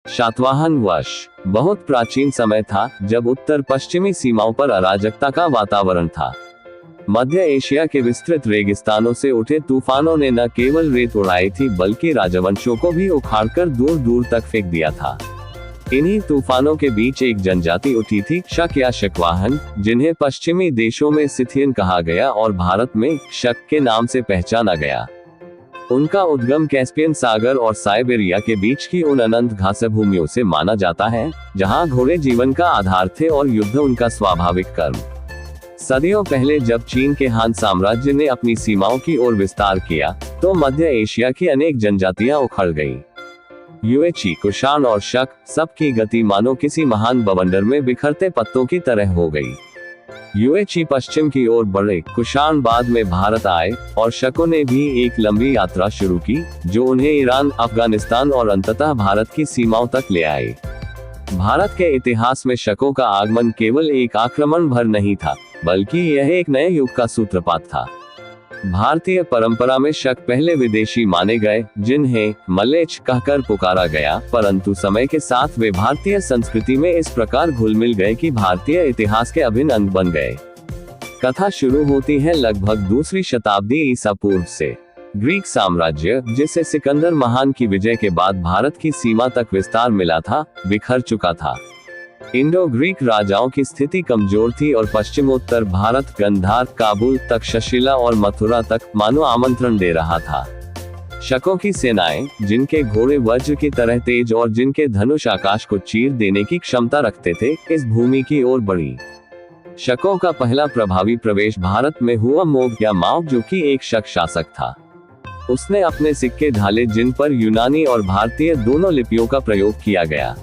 सातवाहन वर्ष बहुत प्राचीन समय था जब उत्तर पश्चिमी सीमाओं पर अराजकता का वातावरण था। मध्य एशिया के विस्तृत रेगिस्तानों से उठे तूफानों ने न केवल रेत उड़ाई थी बल्कि राजवंशों को भी उखाड़कर दूर दूर तक फेंक दिया था। इन्हीं तूफानों के बीच एक जनजाति उठी थी, शक या शकवाहन, जिन्हें पश्चिमी देशों में सिथियन कहा गया और भारत में शक के नाम से पहचाना गया। उनका उद्गम कैस्पियन सागर और साइबेरिया के बीच की उन अनंत घास भूमियों से माना जाता है जहां घोड़े जीवन का आधार थे और युद्ध उनका स्वाभाविक कर्म। सदियों पहले जब चीन के हान साम्राज्य ने अपनी सीमाओं की ओर विस्तार किया तो मध्य एशिया की अनेक जनजातियां उखड़ गईं। युएची, कुषाण और शक, सबकी गति मानो किसी महान बवंडर में बिखरते पत्तों की तरह हो गई। युएची पश्चिम की ओर बढ़े, कुषाण बाद में भारत आए और शकों ने भी एक लंबी यात्रा शुरू की जो उन्हें ईरान, अफगानिस्तान और अंततः भारत की सीमाओं तक ले आई। भारत के इतिहास में शकों का आगमन केवल एक आक्रमण भर नहीं था बल्कि यह एक नए युग का सूत्रपात था। भारतीय परंपरा में शक पहले विदेशी माने गए जिन्हें मलेच्छ कहकर पुकारा गया, परंतु समय के साथ वे भारतीय संस्कृति में इस प्रकार घुल मिल गए कि भारतीय इतिहास के अभिन्न अंग बन गए। कथा शुरू होती है लगभग दूसरी शताब्दी ईसा पूर्व से। ग्रीक साम्राज्य, जिसे सिकंदर महान की विजय के बाद भारत की सीमा तक विस्तार मिला था, बिखर चुका था। इंडो ग्रीक राजाओं की स्थिति कमजोर थी और पश्चिमोत्तर भारत गंधार, काबुल, तक्षशिला और मथुरा तक मानो आमंत्रण दे रहा था। शकों की सेनाएं, जिनके घोड़े वज्र की तरह तेज और जिनके धनुष आकाश को चीर देने की क्षमता रखते थे, इस भूमि की ओर बढ़ी। शकों का पहला प्रभावी प्रवेश भारत में हुआ मोग या माओ, जो कि एक शक शासक था। उसने अपने सिक्के ढाले जिन पर यूनानी और भारतीय दोनों लिपियों का प्रयोग किया गया।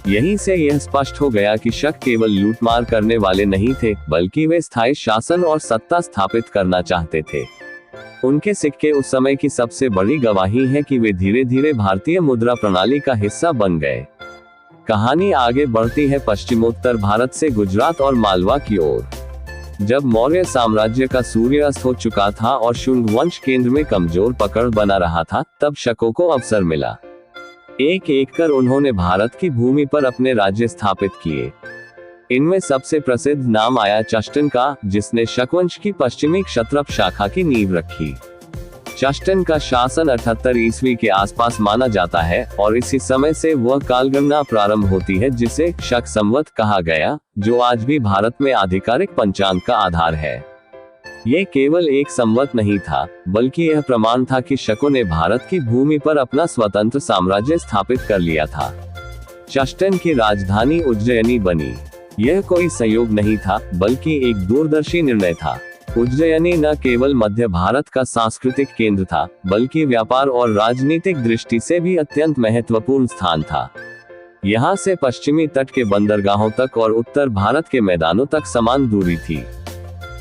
यहीं से यह स्पष्ट हो गया कि शक केवल लूटमार करने वाले नहीं थे बल्कि वे स्थायी शासन और सत्ता स्थापित करना चाहते थे। उनके सिक्के उस समय की सबसे बड़ी गवाही है कि वे धीरे धीरे भारतीय मुद्रा प्रणाली का हिस्सा बन गए। कहानी आगे बढ़ती है पश्चिमोत्तर भारत से गुजरात और मालवा की ओर। जब मौर्य साम्राज्य का सूर्य अस्त हो चुका था और शुंग वंश केंद्र में कमजोर पकड़ बना रहा था, तब शकों को अवसर मिला। एक एक कर उन्होंने भारत की भूमि पर अपने राज्य स्थापित किए। इनमें सबसे प्रसिद्ध नाम आया चष्टन का, जिसने शकवंश की पश्चिमी क्षत्रप शाखा की नींव रखी। चष्टन का शासन 78 ईस्वी के आसपास माना जाता है और इसी समय से वह कालगणना प्रारंभ होती है जिसे शक संवत कहा गया, जो आज भी भारत में आधिकारिक पंचांग का आधार है। ये केवल एक संवत नहीं था बल्कि यह प्रमाण था कि शकों ने भारत की भूमि पर अपना स्वतंत्र साम्राज्य स्थापित कर लिया था। चष्टन की राजधानी उज्जयिनी बनी। यह कोई संयोग नहीं था बल्कि एक दूरदर्शी निर्णय था। उज्जयिनी न केवल मध्य भारत का सांस्कृतिक केंद्र था बल्कि व्यापार और राजनीतिक दृष्टि से भी अत्यंत महत्वपूर्ण स्थान था। यहाँ से पश्चिमी तट के बंदरगाहों तक और उत्तर भारत के मैदानों तक समान दूरी थी।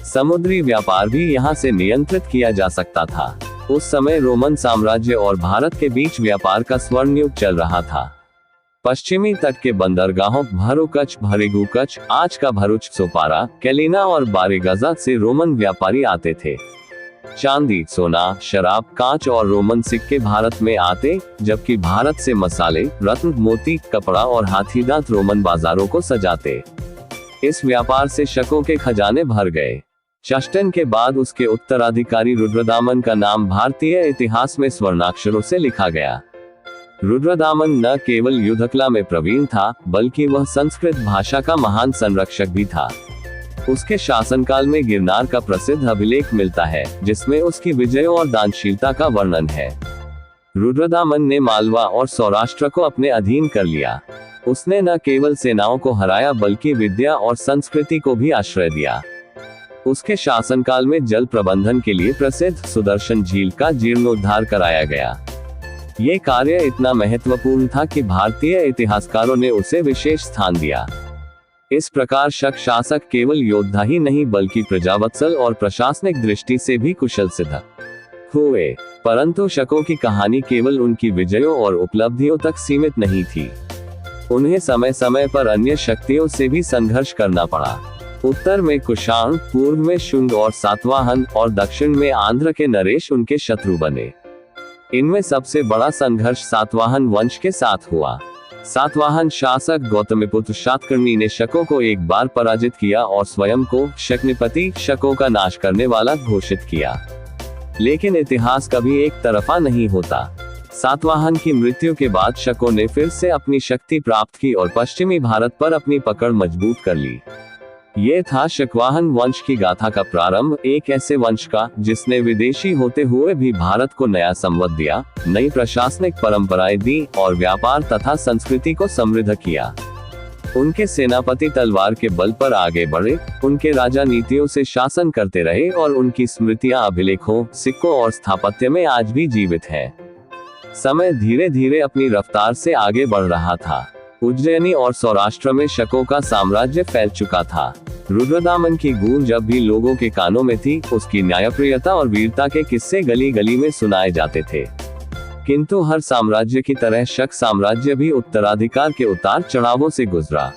समुद्री व्यापार भी यहाँ से नियंत्रित किया जा सकता था। उस समय रोमन साम्राज्य और भारत के बीच व्यापार का स्वर्ण युग चल रहा था। पश्चिमी तट के बंदरगाहों भरुकच, भरिगुकच, आज का भरूच, सोपारा, कैलिना और बारेगाजा से रोमन व्यापारी आते थे। चांदी, सोना, शराब, कांच और रोमन सिक्के भारत में आते, जबकि भारत से मसाले, रत्न, मोती, कपड़ा और हाथीदांत रोमन बाजारों को सजाते। इस व्यापार से शकों के खजाने भर गए। चष्टन के बाद उसके उत्तराधिकारी रुद्रदामन का नाम भारतीय इतिहास में स्वर्णाक्षरों से लिखा गया। रुद्रदामन न केवल युद्धकला में प्रवीण था बल्कि वह संस्कृत भाषा का महान संरक्षक भी था। उसके शासनकाल में गिरनार का प्रसिद्ध अभिलेख मिलता है जिसमें उसकी विजयों और दानशीलता का वर्णन है। रुद्रदामन ने मालवा और सौराष्ट्र को अपने अधीन कर लिया। उसने न केवल सेनाओं को हराया बल्कि विद्या और संस्कृति को भी आश्रय दिया। उसके शासनकाल में जल प्रबंधन के लिए प्रसिद्ध सुदर्शन झील का जीर्णोद्धार कराया गया। ये कार्य इतना महत्वपूर्ण था कि भारतीय इतिहासकारों ने उसे विशेष स्थान दिया। इस प्रकार शक शासक केवल योद्धा ही नहीं बल्कि प्रजावत्सल और प्रशासनिक दृष्टि से भी कुशल सिद्ध हुए। परंतु शकों की कहानी केवल उनकी विजयों और उपलब्धियों तक सीमित नहीं थी। उन्हें समय समय पर अन्य शक्तियों से भी संघर्ष करना पड़ा। उत्तर में कुषाण, पूर्व में शुंग और सातवाहन और दक्षिण में आंध्र के नरेश उनके शत्रु बने। इनमें सबसे बड़ा संघर्ष सातवाहन वंश के साथ हुआ। सातवाहन शासक गौतमीपुत्र शातकर्णी ने शकों को एक बार पराजित किया और स्वयं को शक्निपति, शकों का नाश करने वाला घोषित किया। लेकिन इतिहास कभी एक तरफा नहीं होता। सातवाहन की मृत्यु के बाद शकों ने फिर से अपनी शक्ति प्राप्त की और पश्चिमी भारत पर अपनी पकड़ मजबूत कर ली। ये था शकवाहन वंश की गाथा का प्रारंभ, एक ऐसे वंश का जिसने विदेशी होते हुए भी भारत को नया संवत दिया, नई प्रशासनिक परंपराएं दी और व्यापार तथा संस्कृति को समृद्ध किया। उनके सेनापति तलवार के बल पर आगे बढ़े, उनके राजा नीतियों से शासन करते रहे और उनकी स्मृतियां अभिलेखों, सिक्कों और स्थापत्य में आज भी जीवित है। समय धीरे धीरे अपनी रफ्तार से आगे बढ़ रहा था। उज्जैनी और सौराष्ट्र में शकों का साम्राज्य फैल चुका था। रुद्रदामन की गूंज जब भी लोगों के कानों में थी, उसकी न्यायप्रियता और वीरता के किस्से गली गली में सुनाए जाते थे। किंतु हर साम्राज्य की तरह शक साम्राज्य भी उत्तराधिकार के उतार चढ़ावों से गुजरा।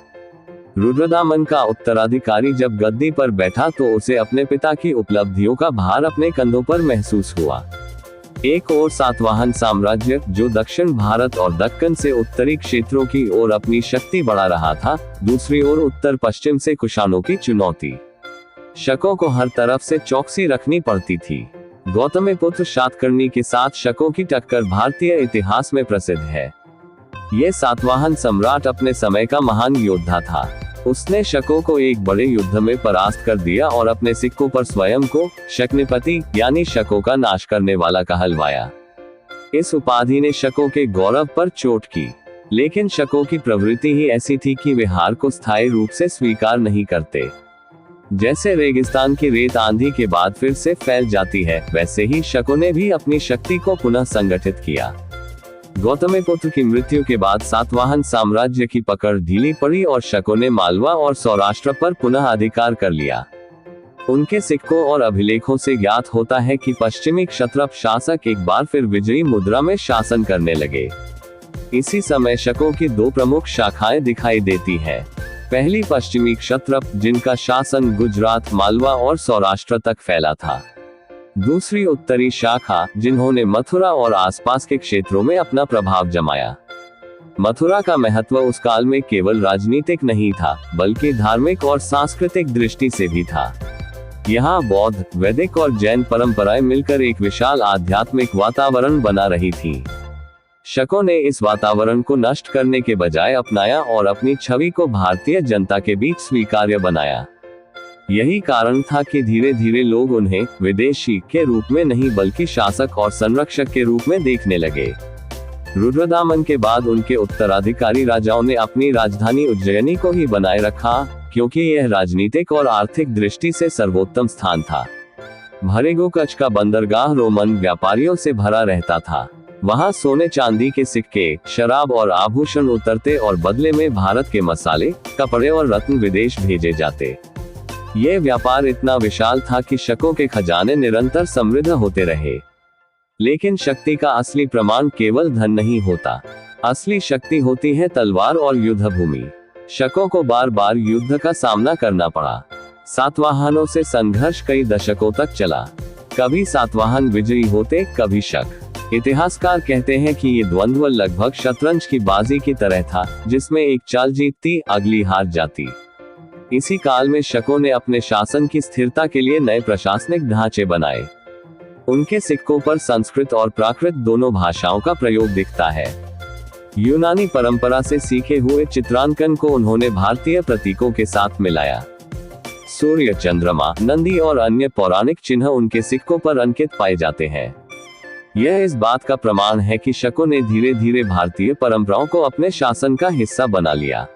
रुद्रदामन का उत्तराधिकारी जब गद्दी पर बैठा तो उसे अपने पिता की उपलब्धियों का भार अपने कंधों पर महसूस हुआ। एक ओर सातवाहन साम्राज्य, जो दक्षिण भारत और दक्कन से उत्तरी क्षेत्रों की ओर अपनी शक्ति बढ़ा रहा था, दूसरी ओर उत्तर पश्चिम से कुषाणों की चुनौती। शकों को हर तरफ से चौकसी रखनी पड़ती थी। गौतमीपुत्र शातकर्णी के साथ शकों की टक्कर भारतीय इतिहास में प्रसिद्ध है। ये सातवाहन सम्राट अपने समय का महान योद्धा था। उसने शकों को एक बड़े युद्ध में परास्त कर दिया और अपने सिक्कों पर स्वयं को शक्निपति यानी शकों का नाश करने वाला कहलवाया। इस उपाधि ने शकों के गौरव पर चोट की, लेकिन शकों की प्रवृत्ति ही ऐसी थी कि वे हार को स्थायी रूप से स्वीकार नहीं करते। जैसे रेगिस्तान की रेत आंधी के बाद फिर से फैल जाती है, वैसे ही शकों ने भी अपनी शक्ति को पुनः संगठित किया। गौतमीपुत्र की मृत्यु के बाद सातवाहन साम्राज्य की पकड़ ढीली पड़ी और शकों ने मालवा और सौराष्ट्र पर पुनः अधिकार कर लिया। उनके सिक्कों और अभिलेखों से ज्ञात होता है कि पश्चिमी क्षत्रप शासक एक बार फिर विजयी मुद्रा में शासन करने लगे। इसी समय शकों की दो प्रमुख शाखाएं दिखाई देती है। पहली पश्चिमी क्षत्रप, जिनका शासन गुजरात, मालवा और सौराष्ट्र तक फैला था। दूसरी उत्तरी शाखा, जिन्होंने मथुरा और आसपास के क्षेत्रों में अपना प्रभाव जमाया। मथुरा का महत्व उस काल में केवल राजनीतिक नहीं था, बल्कि धार्मिक और सांस्कृतिक दृष्टि से भी था। यहाँ बौद्ध, वैदिक और जैन परंपराएं मिलकर एक विशाल आध्यात्मिक वातावरण बना रही थी। शकों ने इस वातावरण को नष्ट करने के बजाय अपनाया और अपनी छवि को भारतीय जनता के बीच स्वीकार्य बनाया। यही कारण था कि धीरे धीरे लोग उन्हें विदेशी के रूप में नहीं बल्कि शासक और संरक्षक के रूप में देखने लगे। रुद्रदामन के बाद उनके उत्तराधिकारी राजाओं ने अपनी राजधानी उज्जैनी को ही बनाए रखा, क्योंकि यह राजनीतिक और आर्थिक दृष्टि से सर्वोत्तम स्थान था। भरेगो कच्छ का बंदरगाह रोमन व्यापारियों से भरा रहता था। वहां सोने चांदी के सिक्के, शराब और आभूषण उतरते और बदले में भारत के मसाले, कपड़े और रत्न विदेश भेजे जाते। ये व्यापार इतना विशाल था कि शकों के खजाने निरंतर समृद्ध होते रहे। लेकिन शक्ति का असली प्रमाण केवल धन नहीं होता। असली शक्ति होती है तलवार और युद्ध भूमि। शकों को बार बार युद्ध का सामना करना पड़ा। सातवाहनों से संघर्ष कई दशकों तक चला। कभी सातवाहन विजयी होते, कभी शक। इतिहासकार कहते हैं कि ये द्वंद्व लगभग शतरंज की बाजी की तरह था, जिसमें एक चाल जीतती, अगली हार जाती। इसी काल में शकों ने अपने शासन की स्थिरता के लिए नए प्रशासनिक ढांचे बनाए। उनके सिक्कों पर संस्कृत और प्राकृत दोनों भाषाओं का प्रयोग दिखता है। यूनानी परंपरा से सीखे हुए चित्रांकन को उन्होंने भारतीय प्रतीकों के साथ मिलाया। सूर्य, चंद्रमा, नंदी और अन्य पौराणिक चिन्ह उनके सिक्कों पर अंकित पाए जाते हैं। यह इस बात का प्रमाण है कि शकों ने धीरे धीरे भारतीय परंपराओं को अपने शासन का हिस्सा बना लिया।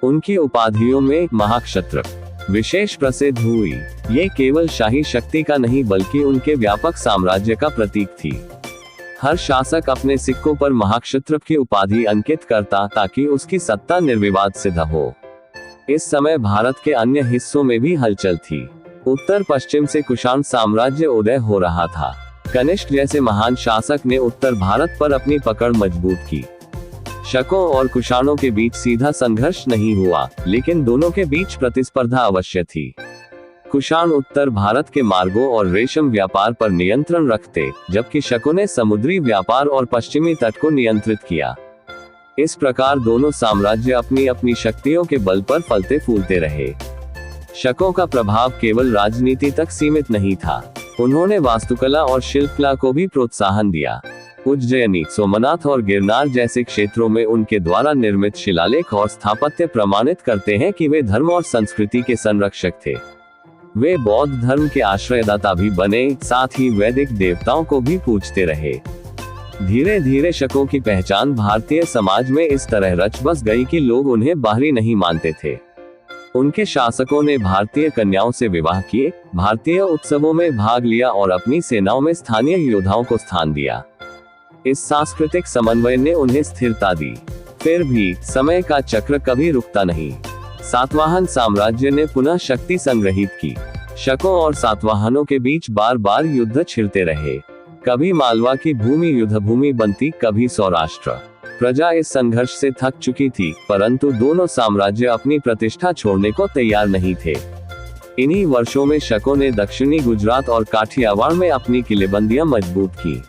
उनकी उपाधियों में महाक्षत्रप विशेष प्रसिद्ध हुई। ये केवल शाही शक्ति का नहीं बल्कि उनके व्यापक साम्राज्य का प्रतीक थी। हर शासक अपने सिक्कों पर महाक्षत्रप की उपाधि अंकित करता ताकि उसकी सत्ता निर्विवाद सिद्ध हो। इस समय भारत के अन्य हिस्सों में भी हलचल थी। उत्तर पश्चिम से कुषाण साम्राज्य उदय हो रहा था। कनिष्क जैसे महान शासक ने उत्तर भारत पर अपनी पकड़ मजबूत की। शकों और कुषाणों के बीच सीधा संघर्ष नहीं हुआ, लेकिन दोनों के बीच प्रतिस्पर्धा अवश्य थी। कुषाण उत्तर भारत के मार्गों और रेशम व्यापार पर नियंत्रण रखते, जबकि शकों ने समुद्री व्यापार और पश्चिमी तट को नियंत्रित किया। इस प्रकार दोनों साम्राज्य अपनी अपनी शक्तियों के बल पर फलते फूलते रहे। शकों का प्रभाव केवल राजनीति तक सीमित नहीं था, उन्होंने वास्तुकला और शिल्पकला को भी प्रोत्साहन दिया। उज्जैनी, सोमनाथ और गिरनार जैसे क्षेत्रों में उनके द्वारा निर्मित शिलालेख और स्थापत्य प्रमाणित करते हैं कि वे धर्म और संस्कृति के संरक्षक थे। वे बौद्ध धर्म के आश्रयदाता भी बने, साथ ही वैदिक देवताओं को भी पूजते रहे। धीरे धीरे शकों की पहचान भारतीय समाज में इस तरह रच बस गई कि लोग उन्हें बाहरी नहीं मानते थे। उनके शासकों ने भारतीय कन्याओं से विवाह किए, भारतीय उत्सवों में भाग लिया और अपनी सेनाओं में स्थानीय योद्धाओं को स्थान दिया। इस सांस्कृतिक समन्वय ने उन्हें स्थिरता दी। फिर भी समय का चक्र कभी रुकता नहीं। सातवाहन साम्राज्य ने पुनः शक्ति संग्रहित की। शकों और सातवाहनों के बीच बार बार युद्ध छिड़ते रहे। कभी मालवा की भूमि युद्ध भूमि बनती, कभी सौराष्ट्र। प्रजा इस संघर्ष से थक चुकी थी, परंतु दोनों साम्राज्य अपनी प्रतिष्ठा छोड़ने को तैयार नहीं थे। इन्हीं वर्षों में शकों ने दक्षिणी गुजरात और काठियावाड़ में अपनी किलेबंदियां मजबूत की।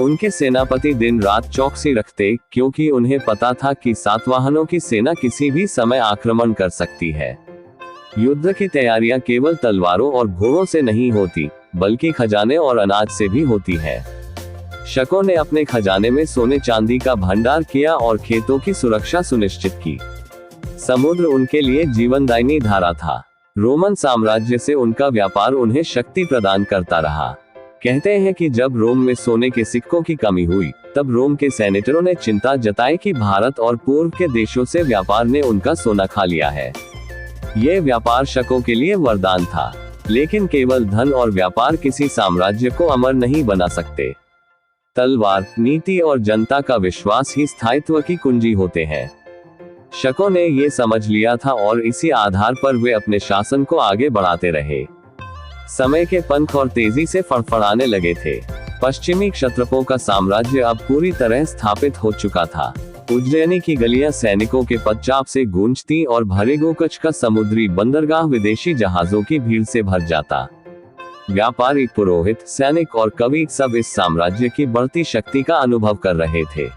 उनके सेनापति दिन रात चौकसी रखते, क्योंकि उन्हें पता था कि सातवाहनों की सेना किसी भी समय आक्रमण कर सकती है। युद्ध की तैयारियां केवल तलवारों और घोड़ों से नहीं होती, बल्कि खजाने और अनाज से भी होती है। शकों ने अपने खजाने में सोने चांदी का भंडार किया और खेतों की सुरक्षा सुनिश्चित की। समुद्र उनके लिए जीवनदायिनी धारा था। रोमन साम्राज्य से उनका व्यापार उन्हें शक्ति प्रदान करता रहा। कहते हैं कि जब रोम में सोने के सिक्कों की कमी हुई, तब रोम के सेनेटरों ने चिंता जताई कि भारत और पूर्व के देशों से व्यापार ने उनका सोना खा लिया है। यह व्यापार शकों के लिए वरदान था, लेकिन केवल धन और व्यापार किसी साम्राज्य को अमर नहीं बना सकते। तलवार, नीति और जनता का विश्वास ही स्थायित्व की कुंजी होते हैं। शकों ने ये समझ लिया था और इसी आधार पर वे अपने शासन को आगे बढ़ाते रहे। समय के पंख और तेजी से फड़फड़ाने लगे थे। पश्चिमी क्षत्रपों का साम्राज्य अब पूरी तरह स्थापित हो चुका था। उज्जैनी की गलियां सैनिकों के पदचाप से गूंजती और भरेगोकच का समुद्री बंदरगाह विदेशी जहाजों की भीड़ से भर जाता। व्यापारी, पुरोहित, सैनिक और कवि सब इस साम्राज्य की बढ़ती शक्ति का अनुभव कर रहे थे।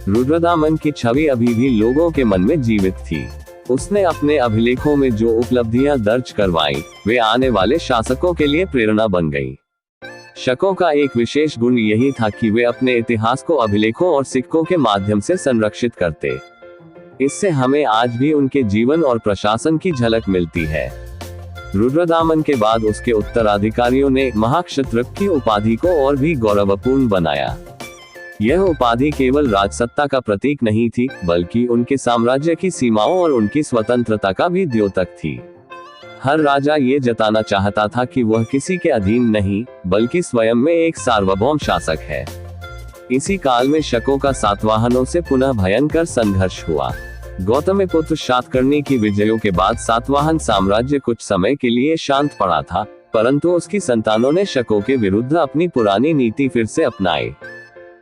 रुद्रदामन की छवि अभी भी लोगों के मन में जीवित थी। उसने अपने अभिलेखों में जो उपलब्धियां दर्ज करवाईं, वे आने वाले शासकों के लिए प्रेरणा बन गईं। शकों का एक विशेष गुण यही था कि वे अपने इतिहास को अभिलेखों और सिक्कों के माध्यम से संरक्षित करते। इससे हमें आज भी उनके जीवन और प्रशासन की झलक मिलती है। रुद्रदामन के बाद उसके उत्तराधिकारियों ने महाक्षत्रप की उपाधि को और भी गौरवपूर्ण बनाया। यह उपाधि केवल राजसत्ता का प्रतीक नहीं थी, बल्कि उनके साम्राज्य की सीमाओं और उनकी स्वतंत्रता का भी द्योतक थी। हर राजा ये जताना चाहता था कि वह किसी के अधीन नहीं, बल्कि स्वयं में एक सार्वभौम शासक है। इसी काल में शकों का सातवाहनों से पुनः भयंकर संघर्ष हुआ। गौतमीपुत्र शातकर्णी की विजयों के बाद सातवाहन साम्राज्य कुछ समय के लिए शांत पड़ा था, परंतु उसकी संतानों ने शकों के विरुद्ध अपनी पुरानी नीति फिर से अपनाई।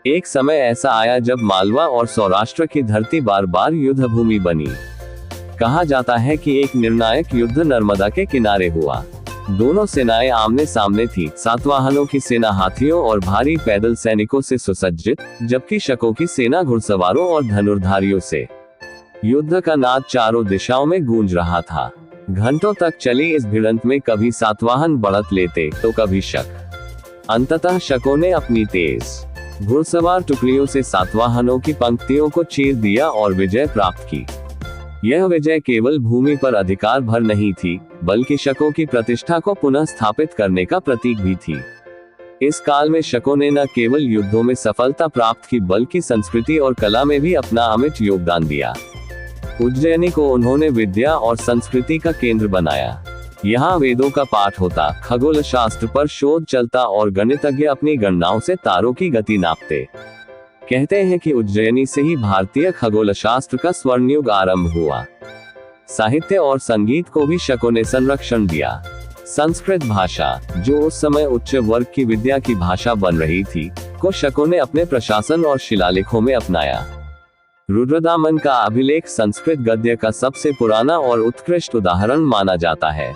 एक समय ऐसा आया जब मालवा और सौराष्ट्र की धरती बार बार युद्ध भूमि बनी। कहा जाता है कि एक निर्णायक युद्ध नर्मदा के किनारे हुआ। दोनों सेनाएं आमने सामने थी। सातवाहनों की सेना हाथियों और भारी पैदल सैनिकों से सुसज्जित, जबकि शकों की सेना घुड़सवारों और धनुर्धारियों से। युद्ध का नाद चारों दिशाओं में गूंज रहा था। घंटों तक चली इस भिड़ंत में कभी सातवाहन बढ़त लेते तो कभी शक। अंततः शकों ने अपनी तेज घुड़सवार टुकड़ियों से सातवाहनों की पंक्तियों को चीर दिया और विजय प्राप्त की। यह विजय केवल भूमि पर अधिकार भर नहीं थी, बल्कि शकों की प्रतिष्ठा को पुनः स्थापित करने का प्रतीक भी थी। इस काल में शकों ने न केवल युद्धों में सफलता प्राप्त की, बल्कि संस्कृति और कला में भी अपना अमिट योगदान दिया। उज्जैनी को उन्होंने विद्या और संस्कृति का केंद्र बनाया। यहाँ वेदों का पाठ होता, खगोल शास्त्र पर शोध चलता और गणितज्ञ अपनी गणनाओं से तारों की गति नापते। कहते हैं कि उज्जैनी से ही भारतीय खगोल शास्त्र का स्वर्ण युग आरंभ हुआ। साहित्य और संगीत को भी शकों ने संरक्षण दिया। संस्कृत भाषा, जो उस समय उच्च वर्ग की विद्या की भाषा बन रही थी, को शकों ने अपने प्रशासन और शिलालेखों में अपनाया। रुद्रदामन का अभिलेख संस्कृत गद्य का सबसे पुराना और उत्कृष्ट उदाहरण माना जाता है।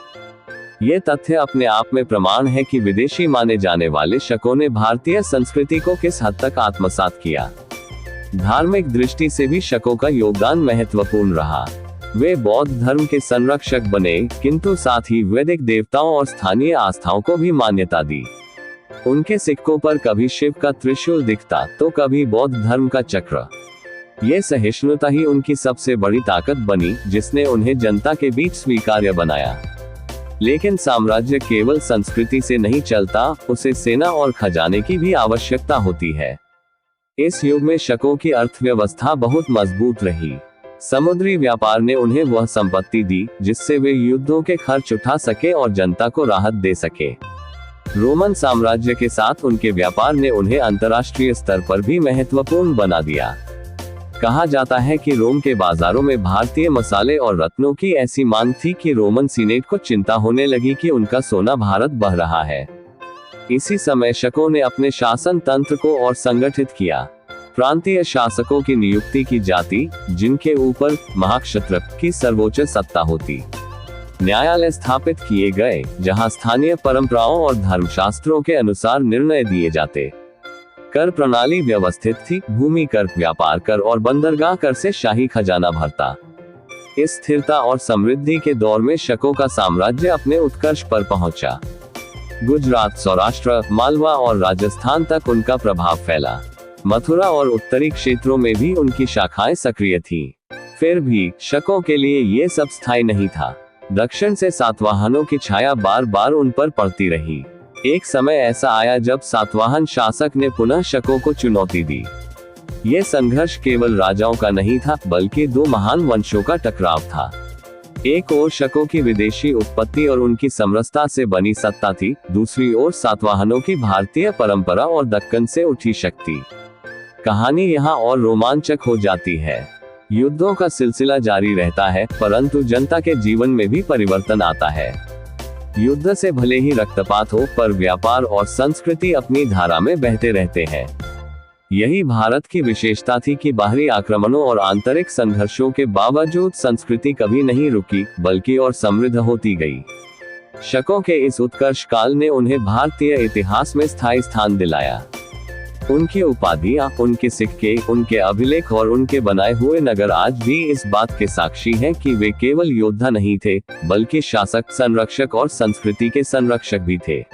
ये तथ्य अपने आप में प्रमाण है कि विदेशी माने जाने वाले शकों ने भारतीय संस्कृति को किस हद तक आत्मसात किया। धार्मिक दृष्टि से भी शकों का योगदान महत्वपूर्ण रहा। वे बौद्ध धर्म के संरक्षक बने, किंतु साथ ही वैदिक देवताओं और स्थानीय आस्थाओं को भी मान्यता दी। उनके सिक्कों पर कभी शिव का त्रिशूल दिखता तो कभी बौद्ध धर्म का चक्र। ये सहिष्णुता ही उनकी सबसे बड़ी ताकत बनी, जिसने उन्हें जनता के बीच स्वीकार्य बनाया। लेकिन साम्राज्य केवल संस्कृति से नहीं चलता, उसे सेना और खजाने की भी आवश्यकता होती है। इस युग में शकों की अर्थव्यवस्था बहुत मजबूत रही। समुद्री व्यापार ने उन्हें वह संपत्ति दी जिससे वे युद्धों के खर्च उठा सके और जनता को राहत दे सके। रोमन साम्राज्य के साथ उनके व्यापार ने उन्हें अंतर्राष्ट्रीय स्तर पर भी महत्वपूर्ण बना दिया। कहा जाता है कि रोम के बाजारों में भारतीय मसाले और रत्नों की ऐसी मांग थी कि रोमन सीनेट को चिंता होने लगी कि उनका सोना भारत बह रहा है। इसी समय शकों ने अपने शासन तंत्र को और संगठित किया। प्रांतीय शासकों की नियुक्ति की जाती, जिनके ऊपर महाक्षत्रप की सर्वोच्च सत्ता होती। न्यायालय स्थापित किए गए, जहां स्थानीय परंपराओं और धर्मशास्त्रों के अनुसार निर्णय दिए जाते। कर प्रणाली व्यवस्थित थी, भूमि कर, व्यापार कर और बंदरगाह कर से शाही खजाना भरता। इस स्थिरता और समृद्धि के दौर में शकों का साम्राज्य अपने उत्कर्ष पर पहुंचा। गुजरात, सौराष्ट्र, मालवा और राजस्थान तक उनका प्रभाव फैला। मथुरा और उत्तरी क्षेत्रों में भी उनकी शाखाएं सक्रिय थीं। फिर भी शकों के लिए ये सब स्थायी नहीं था। दक्षिण से सातवाहनों की छाया बार बार उन पर पड़ती रही। एक समय ऐसा आया जब सातवाहन शासक ने पुनः शकों को चुनौती दी। ये संघर्ष केवल राजाओं का नहीं था, बल्कि दो महान वंशों का टकराव था। एक ओर शकों की विदेशी उत्पत्ति और उनकी समरसता से बनी सत्ता थी, दूसरी ओर सातवाहनों की भारतीय परंपरा और दक्कन से उठी शक्ति। कहानी यहाँ और रोमांचक हो जाती है। युद्धों का सिलसिला जारी रहता है, परंतु जनता के जीवन में भी परिवर्तन आता है। युद्ध से भले ही रक्तपात हो, पर व्यापार और संस्कृति अपनी धारा में बहते रहते हैं। यही भारत की विशेषता थी कि बाहरी आक्रमणों और आंतरिक संघर्षों के बावजूद संस्कृति कभी नहीं रुकी, बल्कि और समृद्ध होती गई। शकों के इस उत्कर्ष काल ने उन्हें भारतीय इतिहास में स्थायी स्थान दिलाया। उनकी उपाधियां, उनके सिक्के, उनके अभिलेख और उनके बनाए हुए नगर आज भी इस बात के साक्षी हैं कि वे केवल योद्धा नहीं थे, बल्कि शासक, संरक्षक और संस्कृति के संरक्षक भी थे।